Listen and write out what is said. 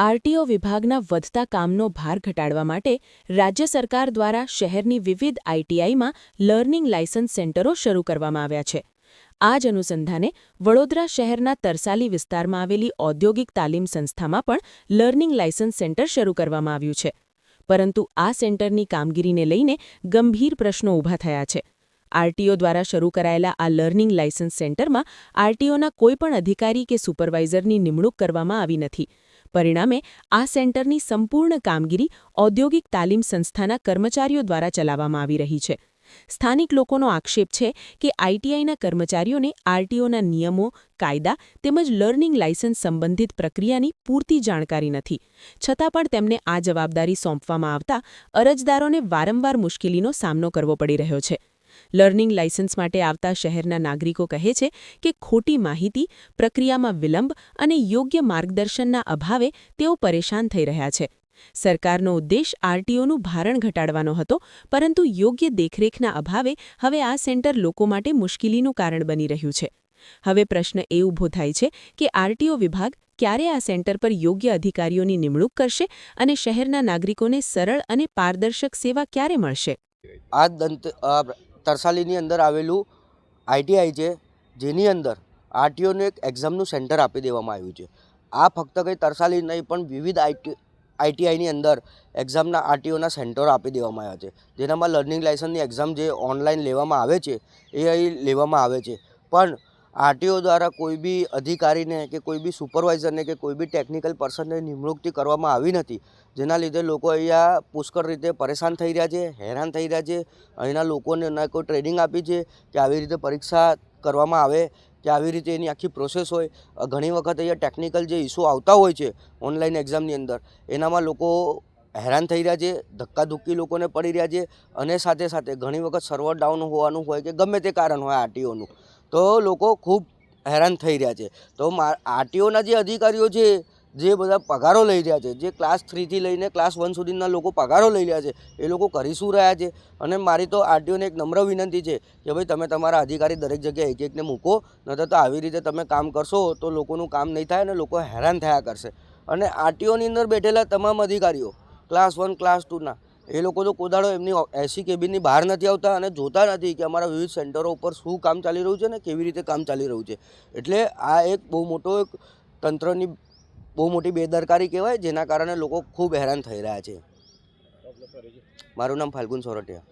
RTO વિભાગના વધતા કામનો ભાર ઘટાડવા માટે રાજ્ય સરકાર દ્વારા શહેરની વિવિધ આઈટીઆઈમાં લર્નિંગ લાયસન્સ સેન્ટરો શરૂ કરવામાં આવ્યા છે. આ જ અનુસંધાને વડોદરા શહેરના તરસાલી વિસ્તારમાં આવેલી ઔદ્યોગિક તાલીમ સંસ્થામાં પણ લર્નિંગ લાયસન્સ સેન્ટર શરૂ કરવામાં આવ્યું છે. પરંતુ આ સેન્ટરની કામગીરીને લઈને ગંભીર પ્રશ્નો ઊભા થયા છે. આરટીઓ દ્વારા શરૂ કરાયેલા આ લર્નિંગ લાયસન્સ સેન્ટરમાં આરટીઓના કોઈપણ અધિકારી કે સુપરવાઇઝરની નિમણૂક કરવામાં આવી નથી. પરિણામે આ સેન્ટરની સંપૂર્ણ કામગીરી ઔદ્યોગિક તાલીમ સંસ્થાના કર્મચારીઓ દ્વારા ચલાવવામાં આવી રહી છે. સ્થાનિક લોકોનો આક્ષેપ છે કે આઈટીઆઈના કર્મચારીઓને આરટીઓના નિયમો, કાયદા તેમજ લર્નિંગ લાયસન્સ સંબંધિત પ્રક્રિયાની પૂરતી જાણકારી નથી. છતાં પણ તેમને આ જવાબદારી સોંપવામાં આવતા અરજદારોને વારંવાર મુશ્કેલીનો સામનો કરવો પડી રહ્યો છે. લર્નિંગ લાયસન્સ માટે આવતા શહેરના નાગરિકો કહે છે કે ખોટી માહિતી, પ્રક્રિયામાં વિલંબ અને યોગ્ય માર્ગદર્શનના અભાવે તેઓ પરેશાન થઈ રહ્યા છે. સરકારનો ઉદ્દેશ આરટીઓનું ભારણ ઘટાડવાનો હતો, પરંતુ યોગ્ય દેખરેખના અભાવે હવે આ સેન્ટર લોકો માટે મુશ્કેલીનું કારણ બની રહ્યું છે. હવે પ્રશ્ન એ ઊભો થાય છે કે આરટીઓ વિભાગ ક્યારે આ સેન્ટર પર યોગ્ય અધિકારીઓની નિમણૂક કરશે અને શહેરના નાગરિકોને સરળ અને પારદર્શક સેવા ક્યારે મળશે? તરસાલીની અંદર આવેલું આઈટીઆઈ છે, જેની અંદર આરટીઓનું એક એક્ઝામનું સેન્ટર આપી દેવામાં આવ્યું છે. આ ફક્ત કંઈ તરસાલી નહીં, પણ વિવિધ આઈટીઆઈની અંદર એક્ઝામના આરટીઓના સેન્ટરો આપી દેવામાં આવ્યા છે, જેનામાં લર્નિંગ લાયસન્સની એક્ઝામ જે ઓનલાઈન લેવામાં આવે છે એ અહીં લેવામાં આવે છે. પણ આરટીઓ દ્વારા કોઈ બી અધિકારીને કે કોઈ બી સુપરવાઇઝરને કે કોઈ બી ટેકનિકલ પર્સનને નિમણૂક કરવામાં આવી નથી, જેના લીધે લોકો અહીંયા પુષ્કળ રીતે પરેશાન થઈ રહ્યા છે, હેરાન થઈ રહ્યા છે. અહીંના લોકોને ના કોઈ ટ્રેનિંગ આપી છે કે આવી રીતે પરીક્ષા કરવામાં આવે કે આવી રીતે એની આખી પ્રોસેસ હોય. ઘણી વખત અહીંયા ટેકનિકલ જે ઇસ્યુ આવતા હોય છે ઓનલાઈન એક્ઝામની અંદર, એનામાં લોકો હેરાન થઈ રહ્યા છે, ધક્કાધુક્કી લોકોને પડી રહ્યા છે. અને સાથે સાથે ઘણી વખત સર્વર ડાઉન હોવાનું હોય કે ગમે તે કારણ હોય આરટીઓનું, તો લોકો ખૂબ હેરાન થઈ રહ્યા છે. તો આરટીઓના જે અધિકારીઓ છે, જે બધા પગારો લઈ રહ્યા છે, જે ક્લાસ 3થી લઈને ક્લાસ 1 સુધીના લોકો પગારો લઈ રહ્યા છે, એ લોકો કરી શું રહ્યા છે? અને મારી તો આરટીઓને એક નમ્ર વિનંતી છે કે ભાઈ તમે તમારા અધિકારી દરેક જગ્યાએ એક એકને મૂકો, નહીંતર તો આવી રીતે તમે કામ કરશો તો લોકોનું કામ નહીં થાય અને લોકો હેરાન થયા કરશે. અને આરટીઓની અંદર બેઠેલા તમામ અધિકારીઓ ક્લાસ 1 ક્લાસ 2ના, એ લોકો તો કોદાળો એમની એસી કેબિનની બહાર નથી આવતા અને જોતા નથી કે અમારા વિવિધ સેન્ટરો ઉપર શું કામ ચાલી રહ્યું છે અને કેવી રીતે કામ ચાલી રહ્યું છે. એટલે આ એક બહુ મોટો તંત્રની બહુ મોટી બેદરકારી કહેવાય, જેના કારણે લોકો ખૂબ હેરાન થઈ રહ્યા છે. મારું નામ ફાલ્ગુન સોરઠિયા.